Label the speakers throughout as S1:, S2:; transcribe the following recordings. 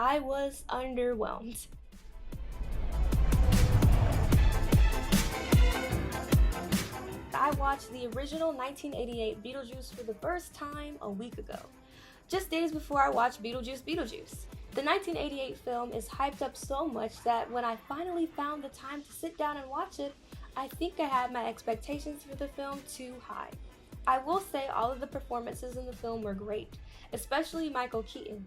S1: I was underwhelmed. I watched the original 1988 Beetlejuice for the first time a week ago, just days before I watched Beetlejuice Beetlejuice. The 1988 film is hyped up so much that when I finally found the time to sit down and watch it, I think I had my expectations for the film too high. I will say all of the performances in the film were great, especially Michael Keaton.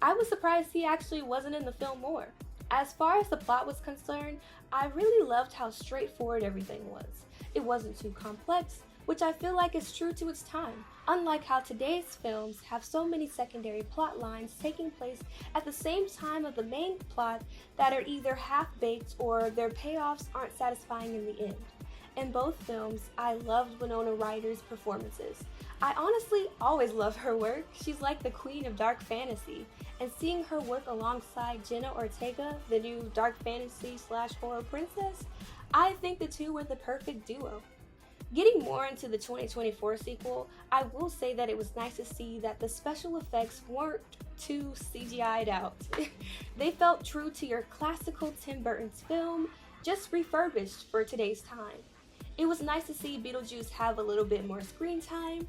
S1: I was surprised he actually wasn't in the film more. As far as the plot was concerned, I really loved how straightforward everything was. It wasn't too complex, which I feel like is true to its time, unlike how today's films have so many secondary plot lines taking place at the same time of the main plot that are either half-baked or their payoffs aren't satisfying in the end. In both films, I loved Winona Ryder's performances. I honestly always love her work. She's like the queen of dark fantasy, and seeing her work alongside Jenna Ortega, the new dark fantasy / horror princess, I think the two were the perfect duo. Getting more into the 2024 sequel, I will say that it was nice to see that the special effects weren't too CGI'd out. They felt true to your classical Tim Burton's film, just refurbished for today's time. It was nice to see Beetlejuice have a little bit more screen time.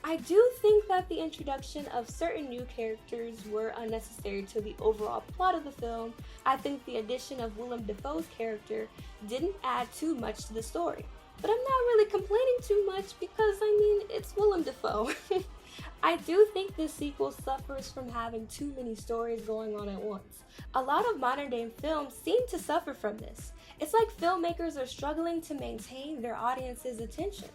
S1: I do think that the introduction of certain new characters were unnecessary to the overall plot of the film. I think the addition of Willem Dafoe's character didn't add too much to the story. But I'm not really complaining too much because, it's Willem Dafoe. I do think this sequel suffers from having too many stories going on at once. A lot of modern day films seem to suffer from this. It's like filmmakers are struggling to maintain their audience's attention.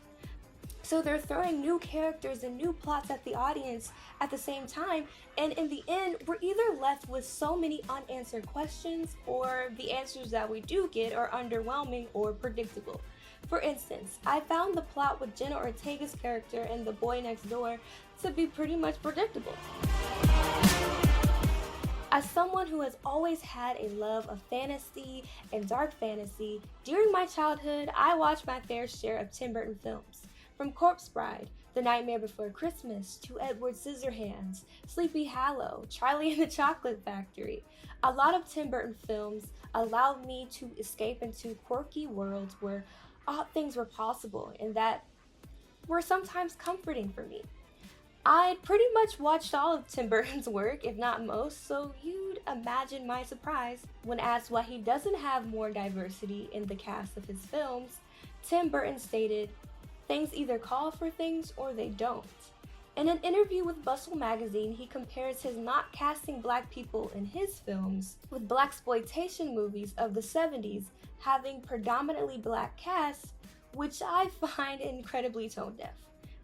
S1: So they're throwing new characters and new plots at the audience at the same time, and in the end, we're either left with so many unanswered questions, or the answers that we do get are underwhelming or predictable. For instance, I found the plot with Jenna Ortega's character and the boy next door to be pretty much predictable. As someone who has always had a love of fantasy and dark fantasy, during my childhood, I watched my fair share of Tim Burton films. From Corpse Bride, The Nightmare Before Christmas, to Edward Scissorhands, Sleepy Hollow, Charlie and the Chocolate Factory. A lot of Tim Burton films allowed me to escape into quirky worlds where odd things were possible and that were sometimes comforting for me. I'd pretty much watched all of Tim Burton's work, if not most, so you'd imagine my surprise when asked why he doesn't have more diversity in the cast of his films. Tim Burton stated, "Things either call for things or they don't." In an interview with Bustle magazine, he compares his not casting black people in his films with blaxploitation movies of the 70s having predominantly black casts, which I find incredibly tone deaf.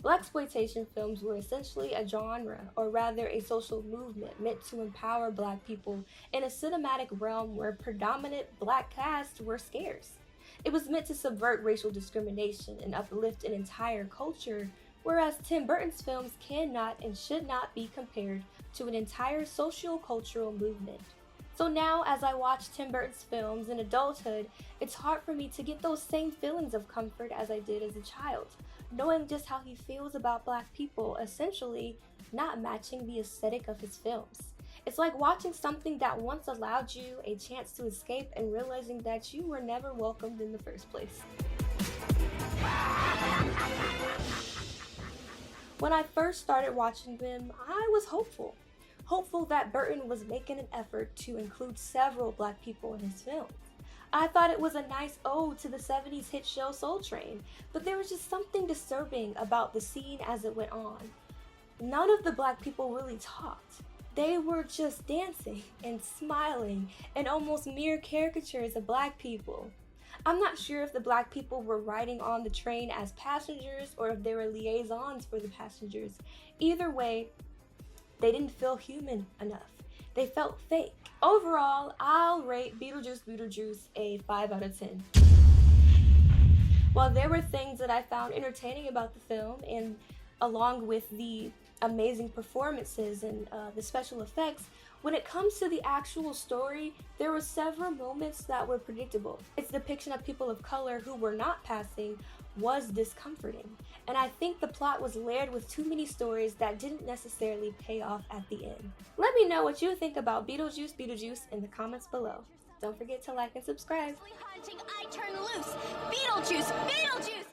S1: Blaxploitation films were essentially a genre, or rather a social movement meant to empower black people in a cinematic realm where predominant black casts were scarce. It was meant to subvert racial discrimination and uplift an entire culture, whereas Tim Burton's films cannot and should not be compared to an entire socio-cultural movement. So now, as I watch Tim Burton's films in adulthood, it's hard for me to get those same feelings of comfort as I did as a child, knowing just how he feels about black people essentially not matching the aesthetic of his films. It's like watching something that once allowed you a chance to escape and realizing that you were never welcomed in the first place. When I first started watching them, I was hopeful that Burton was making an effort to include several black people in his films. I thought it was a nice ode to the 70s hit show Soul Train, but there was just something disturbing about the scene as it went on. None of the black people really talked. They were just dancing and smiling and almost mere caricatures of black people. I'm not sure if the black people were riding on the train as passengers or if they were liaisons for the passengers. Either way, they didn't feel human enough. They felt fake. Overall, I'll rate Beetlejuice Beetlejuice a 5 out of 10. While there were things that I found entertaining about the film, and along with the amazing performances and the special effects, When it comes to the actual story, there were several moments that were predictable. Its depiction of people of color who were not passing was discomforting, and I think the plot was layered with too many stories that didn't necessarily pay off at the end. Let me know what you think about Beetlejuice Beetlejuice in the comments below. Don't forget to like and subscribe.
S2: Hunting, I turn loose. Beetlejuice, Beetlejuice!